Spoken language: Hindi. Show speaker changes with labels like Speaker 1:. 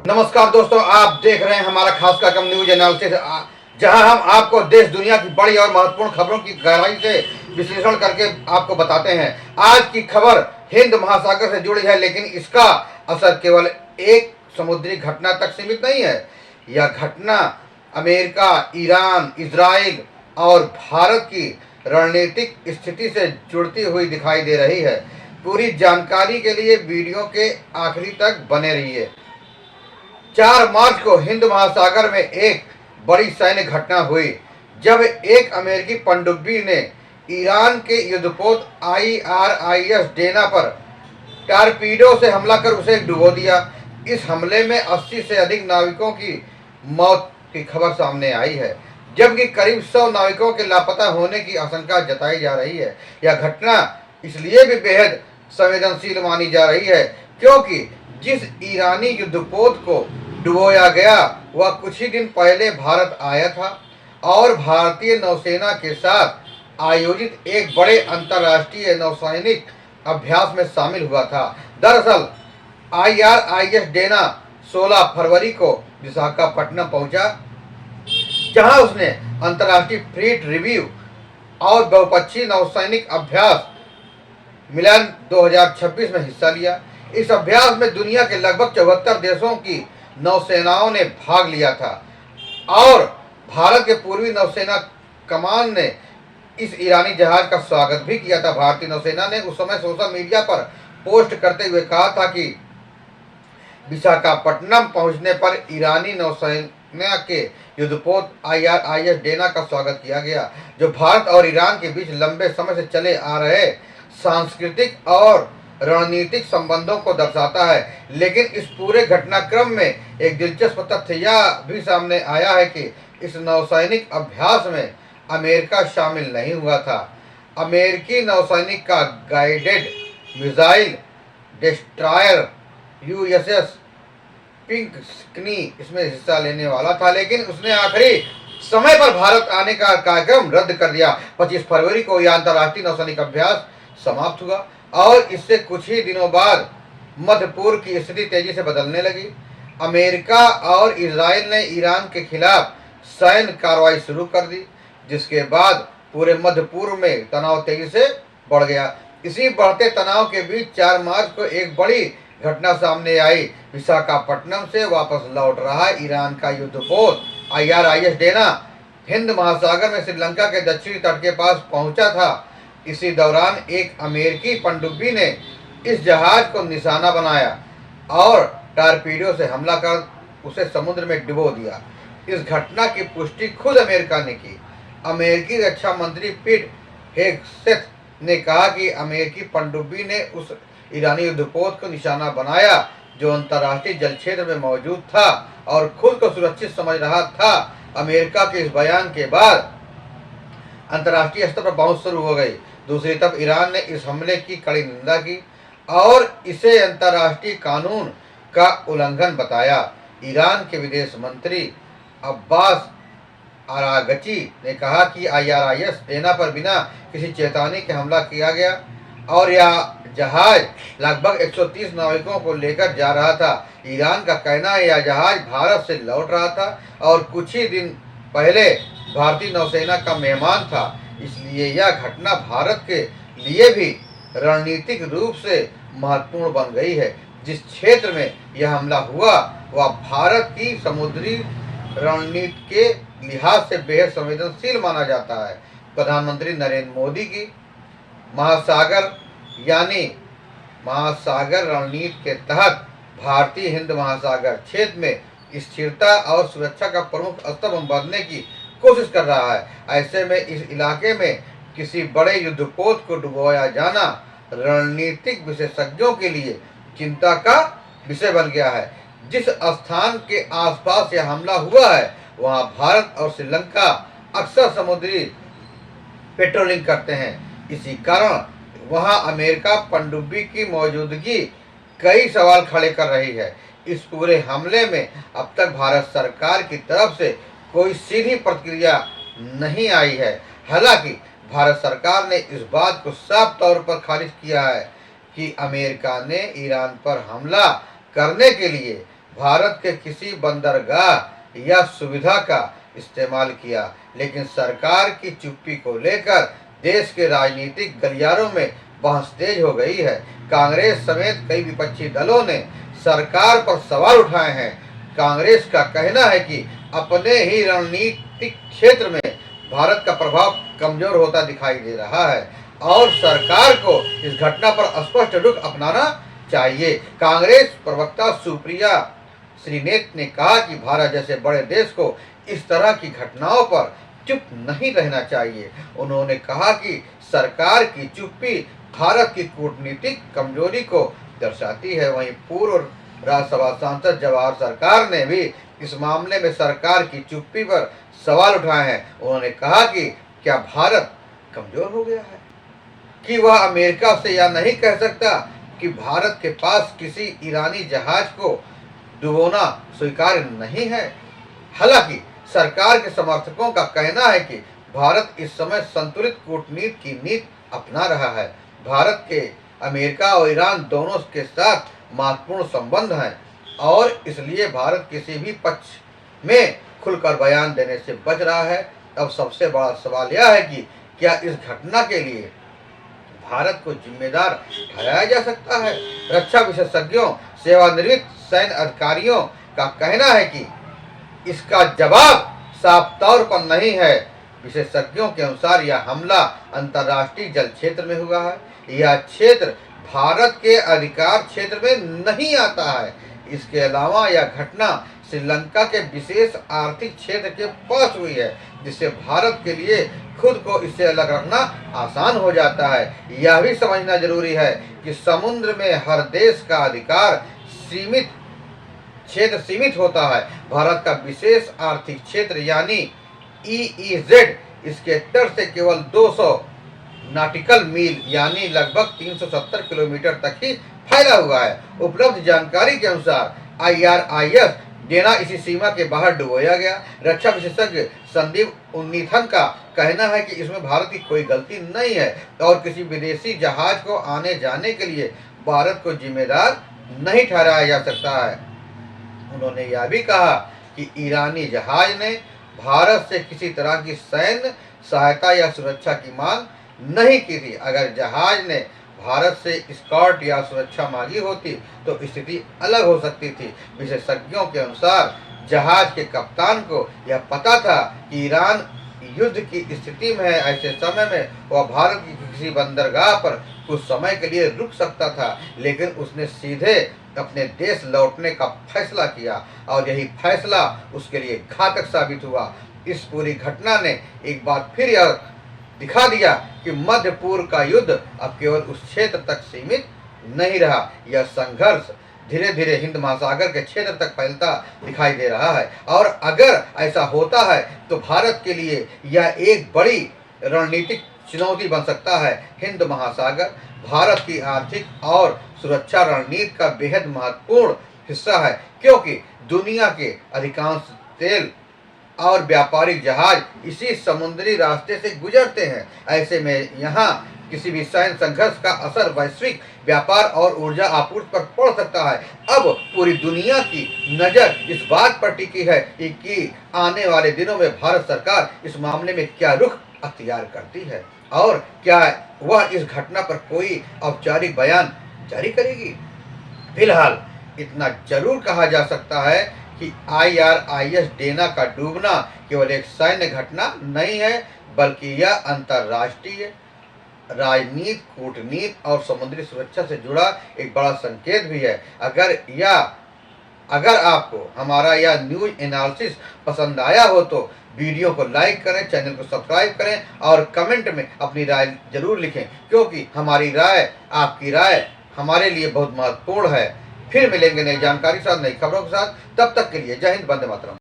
Speaker 1: नमस्कार दोस्तों, आप देख रहे हैं हमारा खास कार्यक्रम न्यूज एनालिसिस, जहां हम आपको देश दुनिया की बड़ी और महत्वपूर्ण खबरों की गहराई से विश्लेषण करके आपको बताते हैं। आज की खबर हिंद महासागर से जुड़ी है, लेकिन इसका असर केवल एक समुद्री घटना तक सीमित नहीं है। यह घटना अमेरिका, ईरान, इजराइल और भारत की रणनीतिक स्थिति से जुड़ती हुई दिखाई दे रही है। पूरी जानकारी के लिए वीडियो के आखिरी तक बने रहिए। 4 मार्च को हिंद महासागर में एक बड़ी सैन्य घटना हुई, जब एक अमेरिकी पनडुब्बी ने ईरान के युद्धपोत IRIS डेना पर टारपीडो से हमला कर उसे डुबो दिया। इस हमले में 80 से अधिक नाविकों की मौत की खबर सामने आई है, जबकि करीब 100 नाविकों के लापता होने की आशंका जताई जा रही है। यह घटना इसलिए भी बेहद संवेदनशील मानी जा रही है क्योंकि जिस ईरानी युद्धपोत को डुबोया गया वह कुछ ही दिन पहले भारत आया था और भारतीय नौसेना के साथ आयोजित एक बड़े अंतर्राष्ट्रीय नौसैनिक अभ्यास में शामिल हुआ था। दरअसल IRIS डेना 16 फरवरी को विशाखापट्टनम पहुंचा, जहां उसने अंतर्राष्ट्रीय फ्लीट रिव्यू और बहुपक्षीय नौसैनिक अभ्यास मिलान 2026 में हिस्सा लिया। इस अभ्यास में दुनिया के लगभग 74 देशों की नौसेनाओं ने भाग लिया था और भारत के पूर्वी नौसेना कमान ने इस ईरानी जहाज का स्वागत भी किया था। भारतीय नौसेना ने उस समय सोशल मीडिया पर पोस्ट करते हुए कहा था कि विशाखापट्टनम पहुंचने पर ईरानी नौसेना के युद्धपोत IRIS डेना का स्वागत किया गया, जो भारत और ईरान के बीच लंबे समय से चले आ रहे सांस्कृतिक और रणनीतिक संबंधों को दर्शाता है। लेकिन इस पूरे घटनाक्रम में एक दिलचस्प तथ्य यह भी सामने आया है कि इस नौसैनिक अभ्यास में अमेरिका शामिल नहीं हुआ था। अमेरिकी नौसैनिक का गाइडेड मिसाइल डिस्ट्रॉयर USS पिंकस्की इसमें हिस्सा लेने वाला था, लेकिन उसने आखिरी समय पर भारत आने का कार्यक्रम रद्द कर दिया। 25 फरवरी को यह अंतर्राष्ट्रीय नौसैनिक अभ्यास समाप्त हुआ और इससे कुछ ही दिनों बाद मध्य पूर्व की स्थिति तेजी से बदलने लगी। अमेरिका और इजराइल ने ईरान के खिलाफ सैन्य कार्रवाई शुरू कर दी, जिसके बाद पूरे मध्य पूर्व में तनाव तेजी से बढ़ गया। इसी बढ़ते तनाव के बीच 4 मार्च को एक बड़ी घटना सामने आई। विशाखापट्टनम से वापस लौट रहा ईरान का युद्धपोत IRIS डेना हिंद महासागर में श्रीलंका के दक्षिणी तट के पास पहुंचा था। इसी दौरान एक अमेरिकी पनडुब्बी ने इस जहाज को निशाना बनाया और टारपीडो से हमला कर उसे समुद्र में डुबो दिया। इस घटना की पुष्टि खुद अमेरिका ने की। अमेरिकी रक्षा मंत्री पीट हेगसेथ ने कहा कि अमेरिकी पनडुब्बी ने उस ईरानी युद्धपोत को निशाना बनाया जो अंतर्राष्ट्रीय जल क्षेत्र में मौजूद था और खुद को सुरक्षित समझ रहा था। अमेरिका के इस बयान के बाद अंतर्राष्ट्रीय स्तर पर बहस शुरू हो गई। दूसरी तरफ ईरान ने इस हमले की कड़ी निंदा की और इसे अंतर्राष्ट्रीय कानून का उल्लंघन बताया। ईरान के विदेश मंत्री अब्बास अरागची ने कहा कि IRIS डेना पर बिना किसी चेतावनी के हमला किया गया और यह जहाज लगभग 130 नाविकों को लेकर जा रहा था। ईरान का कहना है यह जहाज भारत से लौट रहा था और कुछ ही दिन पहले भारतीय नौसेना का मेहमान था, इसलिए यह घटना भारत के लिए भी रणनीतिक रूप से महत्वपूर्ण बन गई है। जिस क्षेत्र में यह हमला हुआ वह भारत की समुद्री रणनीति के लिहाज से बेहद संवेदनशील माना जाता है। प्रधानमंत्री नरेंद्र मोदी की महासागर यानी महासागर रणनीति के तहत भारतीय हिंद महासागर क्षेत्र में स्थिरता और सुरक्षा का प्रमुख स्तंभ बनने की कोशिश कर रहा है। ऐसे में इस इलाके में किसी बड़े युद्धपोत को डुबोया जाना रणनीतिक विशेषज्ञों के लिए चिंता का विषय बन गया है। जिस स्थान के आसपास यह हमला हुआ है वहां भारत और श्रीलंका अक्सर समुद्री पेट्रोलिंग करते हैं। इसी कारण वहां अमेरिका पनडुब्बी की मौजूदगी कई सवाल खड़े कर रही है। इस पूरे हमले में अब तक भारत सरकार की तरफ से कोई सीधी प्रतिक्रिया नहीं आई है। हालांकि भारत सरकार ने इस बात को साफ तौर पर खारिज किया है कि अमेरिका ने ईरान पर हमला करने के लिए भारत के किसी बंदरगाह या सुविधा का इस्तेमाल किया, लेकिन सरकार की चुप्पी को लेकर देश के राजनीतिक गलियारों में बहस तेज हो गई है। कांग्रेस समेत कई विपक्षी दलों ने सरकार पर सवाल उठाए हैं। कांग्रेस का कहना है कि अपने ही रणनीतिक क्षेत्र में भारत का प्रभाव कमजोर होता दिखाई दे रहा है और सरकार को इस घटना पर स्पष्ट रुख अपनाना चाहिए। कांग्रेस प्रवक्ता सुप्रिया श्रीनेत ने कहा कि भारत जैसे बड़े देश को इस तरह की घटनाओं पर चुप नहीं रहना चाहिए। उन्होंने कहा कि सरकार की चुप्पी भारत की कूटनीतिक कमजोरी को दर्शाती है। वहीं पूर्व राज्यसभा सांसद जवाहर सरकार ने भी इस मामले में सरकार की चुप्पी पर सवाल उठाए हैं। उन्होंने कहा कि क्या भारत कमजोर हो गया है कि वह अमेरिका से यह नहीं कह सकता कि भारत के पास किसी ईरानी जहाज को डुबोना स्वीकार्य नहीं है। हालांकि सरकार के समर्थकों का कहना है कि भारत इस समय संतुलित कूटनीति की नीति अपना रहा है। भारत के अमेरिका और ईरान दोनों के साथ महत्वपूर्ण संबंध हैं और इसलिए भारत किसी भी पक्ष में खुलकर बयान देने से बच रहा है। अब सबसे बड़ा सवाल यह है कि क्या इस घटना के लिए भारत को जिम्मेदार ठहराया जा सकता है। रक्षा विशेषज्ञों, सेवानिवृत्त सैन्य अधिकारियों का कहना है कि इसका जवाब साफ तौर पर नहीं है। विशेषज्ञों के अनुसार यह हमला अंतर्राष्ट्रीय जल क्षेत्र में हुआ है। यह क्षेत्र भारत के अधिकार क्षेत्र में नहीं आता है। इसके अलावा यह घटना श्रीलंका के विशेष आर्थिक क्षेत्र के पास हुई है, जिससे भारत के लिए खुद को इससे अलग रखना आसान हो जाता है। यह भी समझना जरूरी है कि समुद्र में हर देश का अधिकार सीमित होता है। भारत का विशेष आर्थिक क्षेत्र यानी EEZ इसके तट से केवल 200 नॉटिकल मील यानी लगभग 370 किलोमीटर तक ही फैला हुआ है। उपलब्ध जानकारी के अनुसार IRIS डेना इसी सीमा के बाहर डुबोया गया। रक्षा विशेषज्ञ संदीप उन्नीथन का कहना है कि इसमें भारत की कोई गलती नहीं है और किसी विदेशी जहाज को आने जाने के लिए भारत को जिम्मेदार नहीं ठहराया जा सकता है। उन्होंने यह भी कहा कि ईरानी जहाज ने भारत से किसी तरह की सैन्य सहायता या सुरक्षा की मांग नहीं की थी। अगर जहाज ने भारत से स्कॉट या सुरक्षा मांगी होती तो स्थिति अलग हो सकती थी। विशेषज्ञों के अनुसार जहाज के कप्तान को यह पता था कि ईरान युद्ध की स्थिति में है। ऐसे समय में वह भारत की किसी बंदरगाह पर कुछ समय के लिए रुक सकता था, लेकिन उसने सीधे अपने देश लौटने का फैसला किया और यही फैसला उसके लिए घातक साबित हुआ। इस पूरी घटना ने एक बार फिर यह दिखा दिया कि मध्य पूर्व का युद्ध अब केवल उस क्षेत्र तक सीमित नहीं रहा। यह संघर्ष धीरे धीरे हिंद महासागर के क्षेत्र तक फैलता दिखाई दे रहा है और अगर ऐसा होता है तो भारत के लिए यह एक बड़ी रणनीतिक चुनौती बन सकता है। हिंद महासागर भारत की आर्थिक और सुरक्षा रणनीति का बेहद महत्वपूर्ण हिस्सा है, क्योंकि दुनिया के अधिकांश तेल और व्यापारिक जहाज इसी समुद्री रास्ते से गुजरते हैं। ऐसे में यहाँ किसी भी सैन्य संघर्ष का असर वैश्विक व्यापार और ऊर्जा आपूर्ति पर पड़ सकता है। अब पूरी दुनिया की नज़र इस बात पर टिकी है कि आने वाले दिनों में भारत सरकार इस मामले में क्या रुख अख्तियार करती है और क्या वह इस घटना पर कोई औपचारिक बयान जारी करेगी। फिलहाल इतना जरूर कहा जा सकता है कि IRIS डेना का डूबना केवल एक सैन्य घटना नहीं है, बल्कि यह अंतर्राष्ट्रीय राजनीति, कूटनीति और समुद्री सुरक्षा से जुड़ा एक बड़ा संकेत भी है। अगर आपको हमारा यह न्यूज एनालिसिस पसंद आया हो तो वीडियो को लाइक करें, चैनल को सब्सक्राइब करें और कमेंट में अपनी राय जरूर लिखें, क्योंकि हमारी राय, आपकी राय हमारे लिए बहुत महत्वपूर्ण है। फिर मिलेंगे नई जानकारी के साथ, नई खबरों के साथ। तब तक के लिए जय हिंद, वंदे मातरम।